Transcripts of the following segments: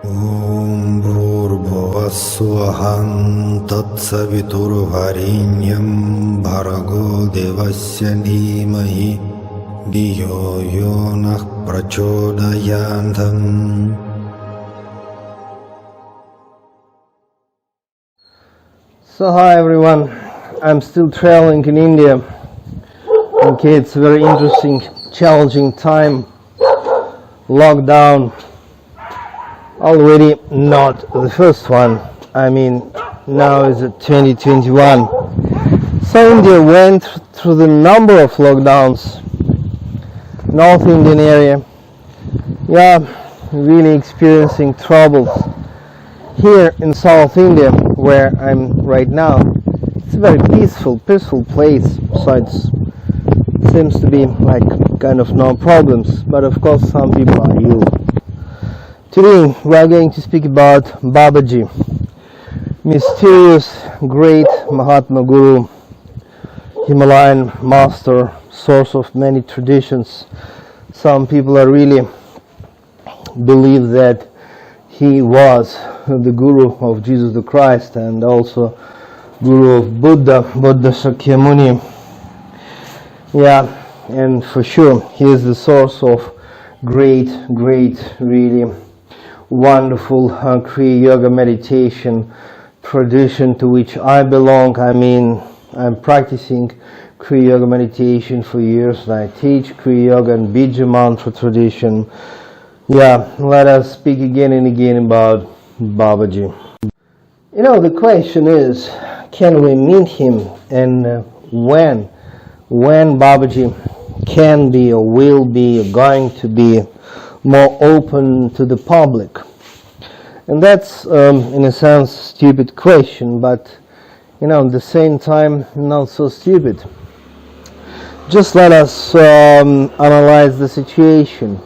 Om Bhurбhuvah Tatsaviturvarenyam Bhargo Devasya Dhimahi Dhiyo Yonah Prachodayantam. So hi everyone, I'm still traveling in India. Okay, it's a very interesting, challenging time. Lockdown. Already not the first one. I mean, now is 2021. So India went through the number of lockdowns. North Indian area, yeah, really experiencing troubles. Here in South India, where I'm right now, it's a very peaceful place. Besides, seems to be like kind of no problems. But of course, some people are ill. Today we are going to speak about Babaji, mysterious great Mahatma Guru, Himalayan master, source of many traditions. Some people are really believe that he was the Guru of Jesus the Christ and also Guru of Buddha Shakyamuni. Yeah, and for sure he is the source of great, really wonderful Kriya Yoga meditation tradition to which I belong. I mean, I'm practicing Kriya Yoga meditation for years. I teach Kriya Yoga and Bija Mantra tradition. Yeah, let us speak again and again about Babaji. You know, the question is, can we meet him, and when Babaji can be or will be or going to be more open to the public? And that's in a sense stupid question, but you know, at the same time not so stupid. Just let us analyze the situation.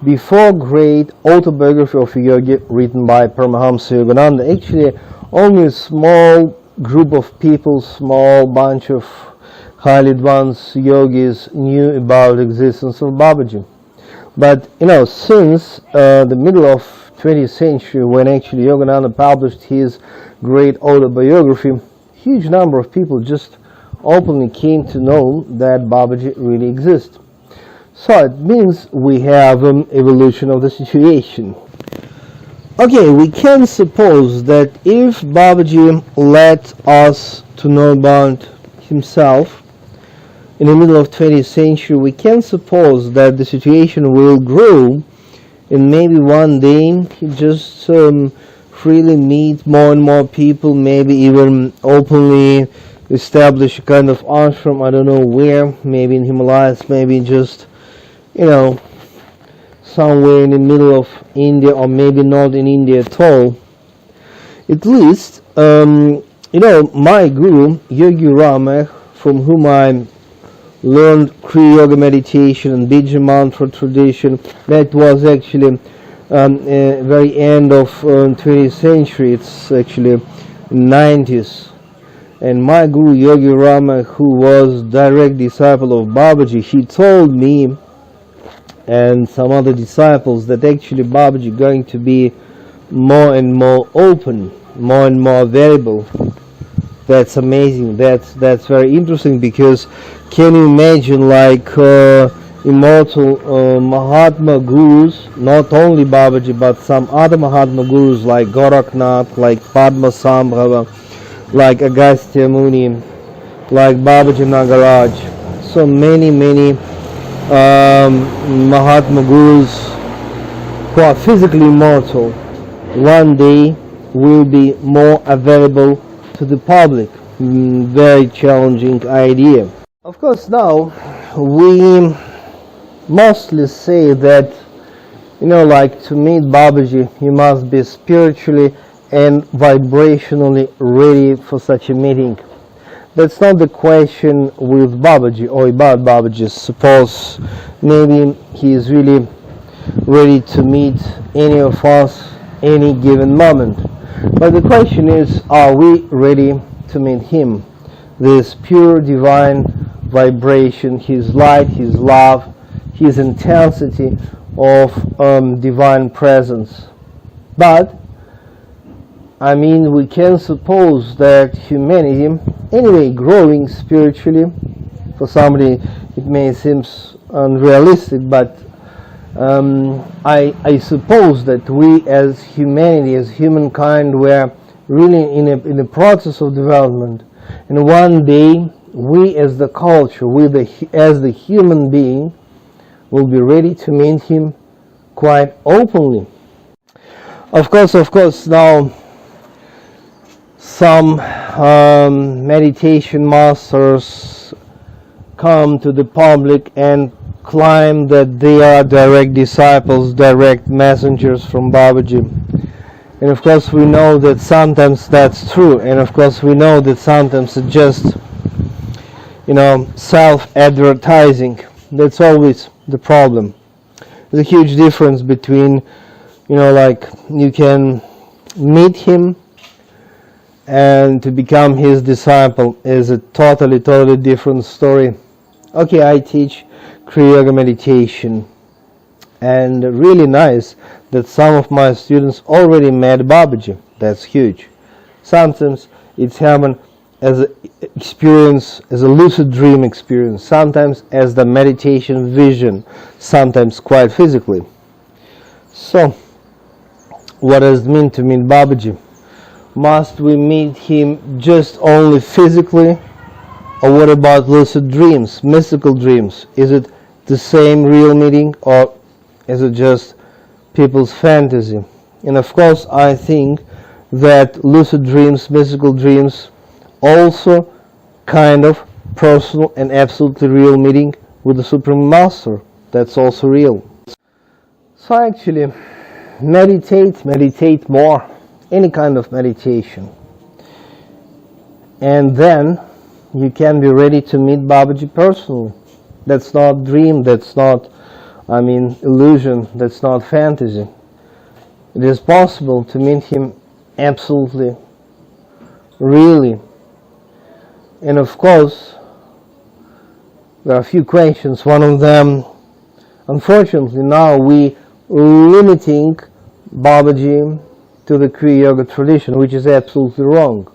Before great autobiography of a yogi written by Paramahamsa Yogananda, actually only a small group of people, small bunch of highly advanced yogis knew about the existence of Babaji. But you know, since the middle of 20th century, when actually Yogananda published his great autobiography, huge number of people just openly came to know that Babaji really exists. So it means we have an evolution of the situation. Okay, we can suppose that if Babaji let us to know about himself in the middle of 20th century, we can suppose that the situation will grow, and maybe one day he just freely meet more and more people, maybe even openly establish a kind of ashram, I don't know where, maybe in Himalayas, maybe just, you know, somewhere in the middle of India, or maybe not in India at all. At least, you know, my guru, Yogi Rama, from whom I learned Kriya Yoga meditation and Bija Mantra tradition, that was actually very end of 20th century, it's actually 90s. And my guru Yogi Rama, who was direct disciple of Babaji, he told me and some other disciples that actually Babaji going to be more and more open, more and more available. That's amazing. That's very interesting, because can you imagine like immortal Mahatma Gurus, not only Babaji but some other Mahatma Gurus like Goraknath, like Padmasambhava, like Agastya Muni, like Babaji Nagaraj, so many Mahatma Gurus who are physically immortal, one day will be more available to the public. Very challenging idea. Of course, now we mostly say that, you know, like to meet Babaji you must be spiritually and vibrationally ready for such a meeting. That's not the question with Babaji or about Babaji. Suppose maybe he is really ready to meet any of us any given moment. But the question is, are we ready to meet him? This pure divine vibration, his light, his love, his intensity of divine presence. But I mean, we can suppose that humanity, anyway, growing spiritually, for somebody it may seem unrealistic, but I suppose that we as humanity, as humankind, were really in a process of development. And one day, we as the culture, as the human being, will be ready to meet him quite openly. Of course, now some meditation masters come to the public and claim that they are direct disciples, direct messengers from Babaji. And of course we know that sometimes that's true, and of course we know that sometimes it's just, self-advertising. That's always the problem. There's a huge difference between, you can meet him and to become his disciple is a totally different story. Okay, I teach Kriya Yoga meditation, and really nice that some of my students already met Babaji. That's huge. Sometimes it's happened as an experience, as a lucid dream experience, sometimes as the meditation vision, sometimes quite physically. So, what does it mean to meet Babaji? Must we meet him just only physically? Or what about lucid dreams, mystical dreams? Is it the same real meeting, or is it just people's fantasy? And of course I think that lucid dreams, mystical dreams, also kind of personal and absolutely real meeting with the Supreme Master. That's also real. So actually, meditate more, any kind of meditation. And then you can be ready to meet Babaji personally. That's not dream, that's not, illusion, that's not fantasy. It is possible to meet him absolutely, really. And of course, there are a few questions. One of them, unfortunately, now we limiting Babaji to the Kriya Yoga tradition, which is absolutely wrong.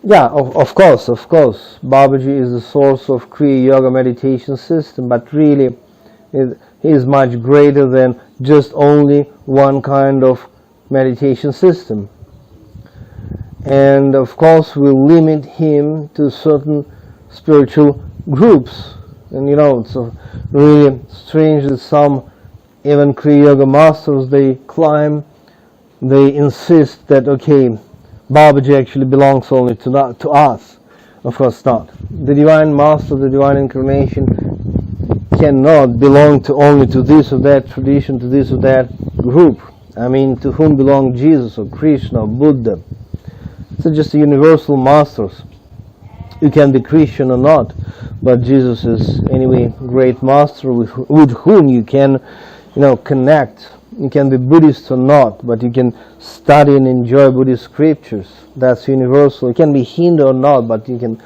Yeah, of course, Babaji is the source of Kriya Yoga meditation system, but really, he is much greater than just only one kind of meditation system. And of course, we limit him to certain spiritual groups. And it's really strange that some even Kriya Yoga masters, they insist that, okay, Babaji actually belongs only to us. Of course not. The Divine Master, the Divine Incarnation cannot belong only to this or that tradition, to this or that group. To whom belong Jesus or Krishna or Buddha? It's just universal masters. You can be Christian or not, but Jesus is anyway great master with whom you can, connect. You can be Buddhist or not, but you can study and enjoy Buddhist scriptures. That's universal. You can be Hindu or not, but you can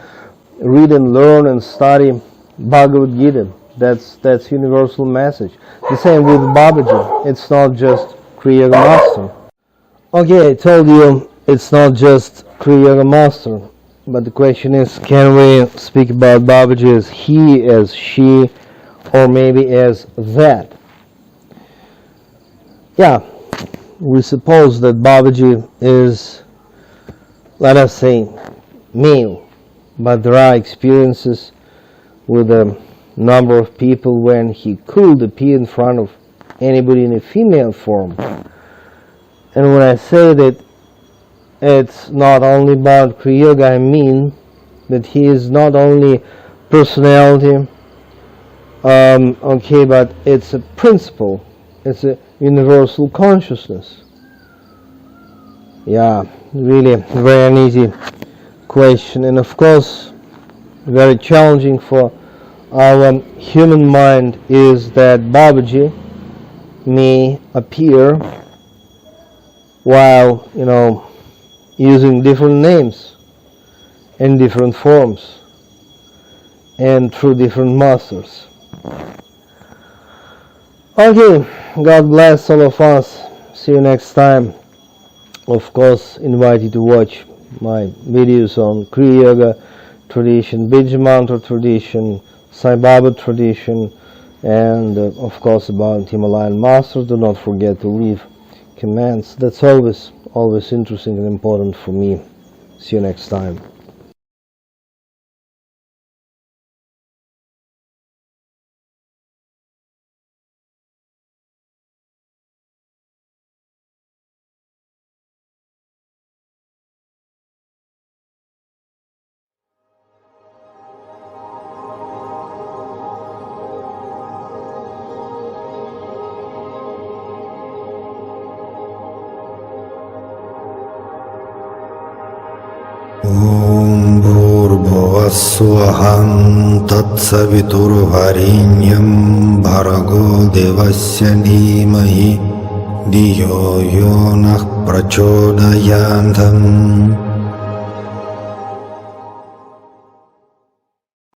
read and learn and study Bhagavad Gita. That's universal message. The same with Babaji. It's not just Kriya Yoga Master. Okay, I told you it's not just Kriya Yoga Master, but the question is, can we speak about Babaji as he, as she, or maybe as that? Yeah, we suppose that Babaji is, let us say, male, but there are experiences with a number of people when he could appear in front of anybody in a female form. And when I say that it's not only about Kriya Yoga, I mean that he is not only personality, but it's a principle, it's a universal consciousness. Yeah, really very uneasy question, and of course very challenging for our human mind is that Babaji may appear while using different names in different forms and through different masters. Okay, God bless all of us. See you next time. Of course, invite you to watch my videos on Kriya Yoga tradition, Bija Mantra tradition, Sai Baba tradition, and of course about Himalayan masters. Do not forget to leave comments. That's always interesting and important for me. See you next time. ॐ भूर्भुवस्सुवहं तत्सवितुर्वरेण्यं भर्गो देवस्य धीमहि धियो यो नः प्रचोदयात्